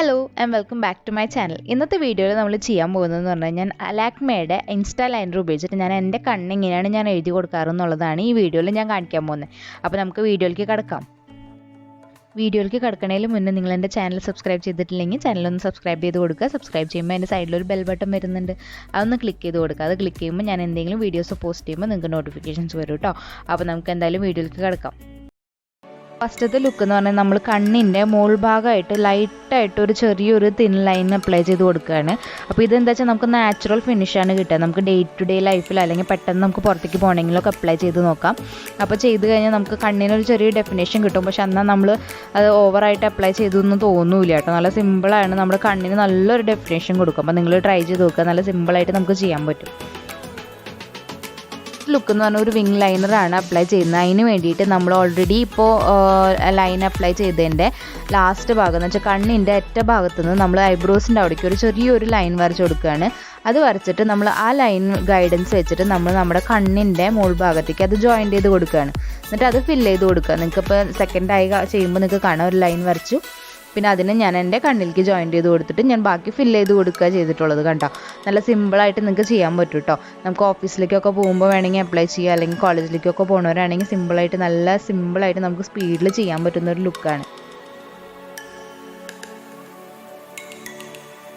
Hello and welcome back to my channel. ഇന്നത്തെ വീഡിയോയിൽ നമ്മൾ ചെയ്യാൻ പോകുന്നതെന്ന് പറഞ്ഞാൽ ഞാൻ ലാക്മേയുടെ ഇൻസ്റ്റാ ലൈനർ ഉപയോഗിച്ചിട്ട് ഞാൻ എൻ്റെ കണ്ണിങ്ങനെയാണ് ഞാൻ എഴുതി കൊടുക്കാറെന്നുള്ളതാണ് ഈ വീഡിയോയിൽ ഞാൻ കാണിക്കാൻ പോകുന്നത്. അപ്പോൾ നമുക്ക് വീഡിയോയിലേക്ക് കിടക്കാം. വീഡിയോയിലേക്ക് കിടക്കണേൽ മുന്നേ നിങ്ങൾ എൻ്റെ ചാനൽ സബ്സ്ക്രൈബ് ചെയ്തിട്ടില്ലെങ്കിൽ ചാനലൊന്ന് സബ്സ്ക്രൈബ് ചെയ്ത് കൊടുക്കുക. സബ്സ്ക്രൈബ് ചെയ്യുമ്പോൾ എൻ്റെ സൈഡിലൊരു ബെൽ ബട്ടൺ വരുന്നുണ്ട്, അതൊന്ന് ക്ലിക്ക് ചെയ്ത് കൊടുക്കുക. അത് ക്ലിക്ക് ചെയ്യുമ്പോൾ ഞാൻ എന്തെങ്കിലും വീഡിയോസ് പോസ്റ്റ് ചെയ്യുമ്പോൾ നിങ്ങൾക്ക് നോട്ടിഫിക്കേഷൻസ് വരും കേട്ടോ. അപ്പോൾ നമുക്ക് എന്തായാലും വീഡിയോയിലേക്ക് കിടക്കാം. ഫസ്റ്റത്തെ ലുക്ക് എന്ന് പറഞ്ഞാൽ നമ്മൾ കണ്ണിൻ്റെ മോൾ ഭാഗമായിട്ട് ലൈറ്റായിട്ട് ഒരു ചെറിയൊരു തിൻ ലൈൻ അപ്ലൈ ചെയ്ത് കൊടുക്കുകയാണ്. അപ്പോൾ ഇതെന്താ വെച്ചാൽ നമുക്ക് നാച്ചുറൽ ഫിനിഷാണ് കിട്ടുക. നമുക്ക് ഡേ ടു ഡേ ലൈഫിൽ അല്ലെങ്കിൽ പെട്ടെന്ന് നമുക്ക് പുറത്തേക്ക് പോകണമെങ്കിലൊക്കെ അപ്ലൈ ചെയ്ത് നോക്കാം. അപ്പോൾ ചെയ്ത് കഴിഞ്ഞാൽ നമുക്ക് കണ്ണിനൊരു ചെറിയ ഡെഫിനേഷൻ കിട്ടും. പക്ഷെ എന്നാൽ നമ്മൾ അത് ഓവറായിട്ട് അപ്ലൈ ചെയ്തൊന്നും തോന്നൂല കേട്ടോ. നല്ല സിമ്പിളാണ്, നമ്മുടെ കണ്ണിന് നല്ലൊരു ഡെഫിനേഷൻ കൊടുക്കും. അപ്പോൾ നിങ്ങൾ ട്രൈ ചെയ്ത് നോക്കുക, നല്ല സിമ്പിളായിട്ട് നമുക്ക് ചെയ്യാൻ പറ്റും. ലുക്ക് എന്ന് പറഞ്ഞാൽ ഒരു വിങ് ലൈനറാണ് അപ്ലൈ ചെയ്യുന്നത്. അതിന് വേണ്ടിയിട്ട് നമ്മൾ ഓൾറെഡി ഇപ്പോൾ ലൈൻ അപ്ലൈ ചെയ്തതിൻ്റെ ലാസ്റ്റ് ഭാഗം എന്ന് വെച്ചാൽ കണ്ണിൻ്റെ അറ്റ ഭാഗത്ത് നിന്ന് നമ്മൾ ഐബ്രോസിൻ്റെ അവിടേക്ക് ഒരു ചെറിയൊരു ലൈൻ വരച്ച് കൊടുക്കുകയാണ്. അത് വരച്ചിട്ട് നമ്മൾ ആ ലൈൻ ഗൈഡൻസ് വെച്ചിട്ട് നമ്മൾ നമ്മുടെ കണ്ണിൻ്റെ മുകൾ ഭാഗത്തേക്ക് അത് ജോയിൻറ്റ് ചെയ്ത് കൊടുക്കുകയാണ്. എന്നിട്ട് അത് ഫില്ല് ചെയ്ത് കൊടുക്കുക. നിങ്ങൾക്കിപ്പോൾ സെക്കൻഡ് ആയി ചെയ്യുമ്പോൾ നിങ്ങൾക്ക് കാണാം ഒരു ലൈൻ വരച്ചു, പിന്നെ അതിന് ഞാൻ എൻ്റെ കണ്ണിലേക്ക് ജോയിൻറ്റ് ചെയ്ത് കൊടുത്തിട്ട് ഞാൻ ബാക്കി ഫില്ല് ചെയ്ത് കൊടുക്കുക ചെയ്തിട്ടുള്ളത്. കണ്ടോ, നല്ല സിമ്പിളായിട്ട് നിങ്ങൾക്ക് ചെയ്യാൻ പറ്റും കേട്ടോ. നമുക്ക് ഓഫീസിലേക്കൊക്കെ പോകുമ്പോൾ വേണമെങ്കിൽ അപ്ലൈ ചെയ്യുക, അല്ലെങ്കിൽ കോളേജിലേക്കൊക്കെ പോകുന്നവരാണെങ്കിൽ സിമ്പിളായിട്ട് നല്ല സിമ്പിളായിട്ട് നമുക്ക് സ്പീഡിൽ ചെയ്യാൻ പറ്റുന്ന ഒരു ലുക്കാണ്.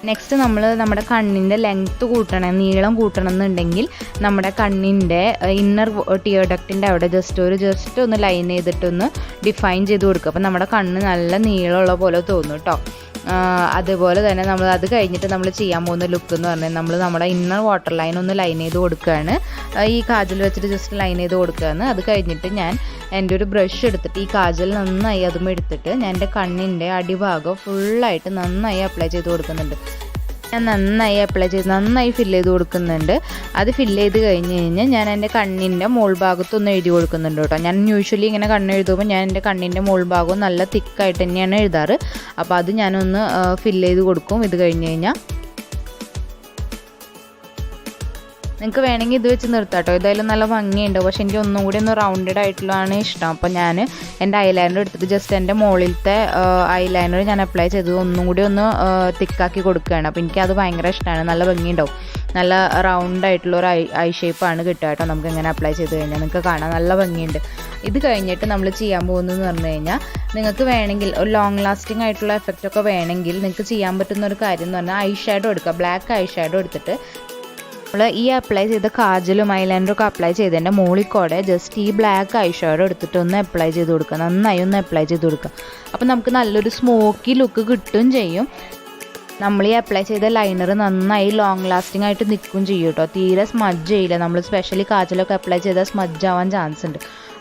നെക്സ്റ്റ് നമ്മൾ നമ്മുടെ കണ്ണിൻ്റെ ലെങ്ത്ത് കൂട്ടണം, നീളം കൂട്ടണം എന്നുണ്ടെങ്കിൽ നമ്മുടെ കണ്ണിൻ്റെ ഇന്നർ ടിയർ ഡക്റ്റിൻ്റെ അവിടെ ജസ്റ്റ് ഒന്ന് ലൈൻ ചെയ്തിട്ടൊന്ന് ഡിഫൈൻ ചെയ്ത് കൊടുക്കുക. അപ്പോൾ നമ്മുടെ കണ്ണ് നല്ല നീളമുള്ള പോലെ തോന്നും കേട്ടോ. അതുപോലെ തന്നെ നമ്മൾ അത് കഴിഞ്ഞിട്ട് നമ്മൾ ചെയ്യാൻ പോകുന്ന ലുക്ക് എന്ന് പറഞ്ഞാൽ നമ്മൾ നമ്മുടെ ഇന്നർ വാട്ടർ ലൈൻ ഒന്ന് ലൈൻ ചെയ്ത് കൊടുക്കുകയാണ്. ഈ കാജൽ വെച്ചിട്ട് ജസ്റ്റ് ലൈൻ ചെയ്ത് കൊടുക്കുകയാണ്. അത് കഴിഞ്ഞിട്ട് ഞാൻ എൻ്റെ ഒരു ബ്രഷ് എടുത്തിട്ട് ഈ കാജൽ നന്നായി അതും എടുത്തിട്ട് ഞാൻ എൻ്റെ കണ്ണിൻ്റെ അടിഭാഗം ഫുള്ളായിട്ട് നന്നായി അപ്ലൈ ചെയ്ത് കൊടുക്കുന്നുണ്ട്. ഞാൻ നന്നായി അപ്ലൈ ചെയ്ത് നന്നായി ഫില്ല് ചെയ്ത് കൊടുക്കുന്നുണ്ട്. അത് ഫില്ല് ചെയ്ത് കഴിഞ്ഞ് കഴിഞ്ഞാൽ ഞാൻ എൻ്റെ കണ്ണിൻ്റെ മോൾ ഭാഗത്തൊന്ന് എഴുതി കൊടുക്കുന്നുണ്ട് കേട്ടോ. ഞാൻ യൂഷ്വലി ഇങ്ങനെ കണ്ണ് എഴുതുമ്പോൾ ഞാൻ എൻ്റെ കണ്ണിൻ്റെ മോൾ ഭാഗവും നല്ല തിക്കായിട്ട് തന്നെയാണ് എഴുതാറ്. അപ്പോൾ അത് ഞാനൊന്ന് ഫില്ല് ചെയ്ത് കൊടുക്കും. ഇത് കഴിഞ്ഞ് കഴിഞ്ഞാൽ നിങ്ങൾക്ക് വേണമെങ്കിൽ ഇത് വെച്ച് നിർത്താം കേട്ടോ. ഇതായാലും നല്ല ഭംഗിയുണ്ട്. പക്ഷെ എനിക്ക് ഒന്നും കൂടി ഒന്ന് റൗണ്ടഡ് ആയിട്ടുള്ളതാണ് ഇഷ്ടം. അപ്പോൾ ഞാൻ എൻ്റെ ഐലൈനർ എടുത്തിട്ട് ജസ്റ്റ് എൻ്റെ മുകളിലത്തെ ഐലൈനർ ഞാൻ അപ്ലൈ ചെയ്തത് ഒന്നും കൂടി ഒന്ന് തിക്കാക്കി കൊടുക്കുകയാണ്. അപ്പോൾ എനിക്കത് ഭയങ്കര ഇഷ്ടമാണ്. നല്ല ഭംഗിയുണ്ടാവും. നല്ല റൗണ്ട് ആയിട്ടുള്ള ഒരു ഐ ഷേപ്പാണ് കിട്ടുക കേട്ടോ. നമുക്ക് ഇങ്ങനെ അപ്ലൈ ചെയ്ത് കഴിഞ്ഞാൽ നിങ്ങൾക്ക് കാണാൻ നല്ല ഭംഗിയുണ്ട്. ഇത് കഴിഞ്ഞിട്ട് നമ്മൾ ചെയ്യാൻ പോകുന്നതെന്ന് പറഞ്ഞു കഴിഞ്ഞാൽ നിങ്ങൾക്ക് വേണമെങ്കിൽ ഒരു ലോങ് ലാസ്റ്റിംഗ് ആയിട്ടുള്ള എഫക്റ്റൊക്കെ വേണമെങ്കിൽ നിങ്ങൾക്ക് ചെയ്യാൻ പറ്റുന്ന ഒരു കാര്യം എന്ന് പറഞ്ഞാൽ ഐ ഷാഡോ എടുക്കുക. ബ്ലാക്ക് ഐ ഷാഡോ എടുത്തിട്ട് നമ്മൾ ഈ അപ്ലൈ ചെയ്ത കാജലും ഐലൈനറൊക്കെ അപ്ലൈ ചെയ്തതിൻ്റെ മുകളിൽക്കൂടെ ജസ്റ്റ് ഈ ബ്ലാക്ക് ഐ ഷാഡോ എടുത്തിട്ട് ഒന്ന് അപ്ലൈ ചെയ്ത് കൊടുക്കുക. നന്നായി ഒന്ന് അപ്ലൈ ചെയ്ത് കൊടുക്കുക. അപ്പോൾ നമുക്ക് നല്ലൊരു സ്മോക്കി ലുക്ക് കിട്ടുകയും ചെയ്യും. നമ്മൾ ഈ അപ്ലൈ ചെയ്ത ലൈനർ നന്നായി ലോങ് ലാസ്റ്റിംഗ് ആയിട്ട് നിൽക്കുകയും ചെയ്യും കേട്ടോ. തീരെ സ്മഡ്ജ് ചെയ്യില്ല. നമ്മൾ സ്പെഷ്യലി കാജലൊക്കെ അപ്ലൈ ചെയ്താൽ സ്മഡ്ജ് ആവാൻ ചാൻസ് ഉണ്ട്.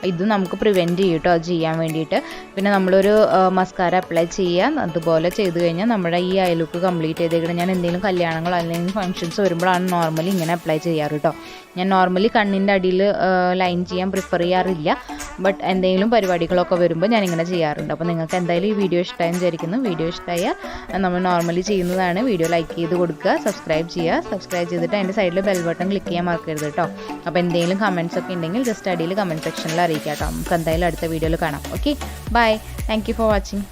ഇത് നമുക്ക് പ്രിവെൻറ്റ് ചെയ്യും കേട്ടോ അത് ചെയ്യാൻ വേണ്ടിയിട്ട്. പിന്നെ നമ്മളൊരു മസ്കാര അപ്ലൈ ചെയ്യാൻ അതുപോലെ ചെയ്ത് കഴിഞ്ഞാൽ നമ്മുടെ ഈ ഐ ലുക്ക് കംപ്ലീറ്റ് ചെയ്തേക്കണം. ഞാൻ എന്തെങ്കിലും കല്യാണങ്ങളോ അല്ലെങ്കിൽ ഫംഗ്ഷൻസ് വരുമ്പോഴാണ് നോർമലി ഇങ്ങനെ അപ്ലൈ ചെയ്യാറ് കേട്ടോ. ഞാൻ നോർമലി കണ്ണിൻ്റെ അടിയിൽ ലൈൻ ചെയ്യാൻ പ്രിഫർ ചെയ്യാറില്ല. ബട്ട് എന്തെങ്കിലും പരിപാടികളൊക്കെ വരുമ്പോൾ ഞാനിങ്ങനെ ചെയ്യാറുണ്ട്. അപ്പോൾ നിങ്ങൾക്ക് എന്തായാലും ഈ വീഡിയോ ഇഷ്ടമായി വിചാരിക്കുന്നു. വീഡിയോ ഇഷ്ടമായാൽ നമ്മൾ നോർമലി ചെയ്യുന്നതാണ്. വീഡിയോ ലൈക്ക് ചെയ്ത് കൊടുക്കുക, സബ്സ്ക്രൈബ് ചെയ്യുക. സബ്സ്ക്രൈബ് ചെയ്തിട്ട് അതിൻ്റെ സൈഡിൽ ബെൽ ബട്ടൺ ക്ലിക്ക് ചെയ്യാൻ മറക്കരുത് കേട്ടോ. അപ്പോൾ എന്തെങ്കിലും കമൻറ്റ്സ് ഒക്കെ ഉണ്ടെങ്കിൽ ജസ്റ്റ് അടിയിൽ കമൻറ്റ് സെക്ഷനിൽ അറിയിക്കാം കേട്ടോ. നമുക്ക് എന്തായാലും അടുത്ത വീഡിയോയിൽ കാണാം. Okay, bye. Thank you for watching.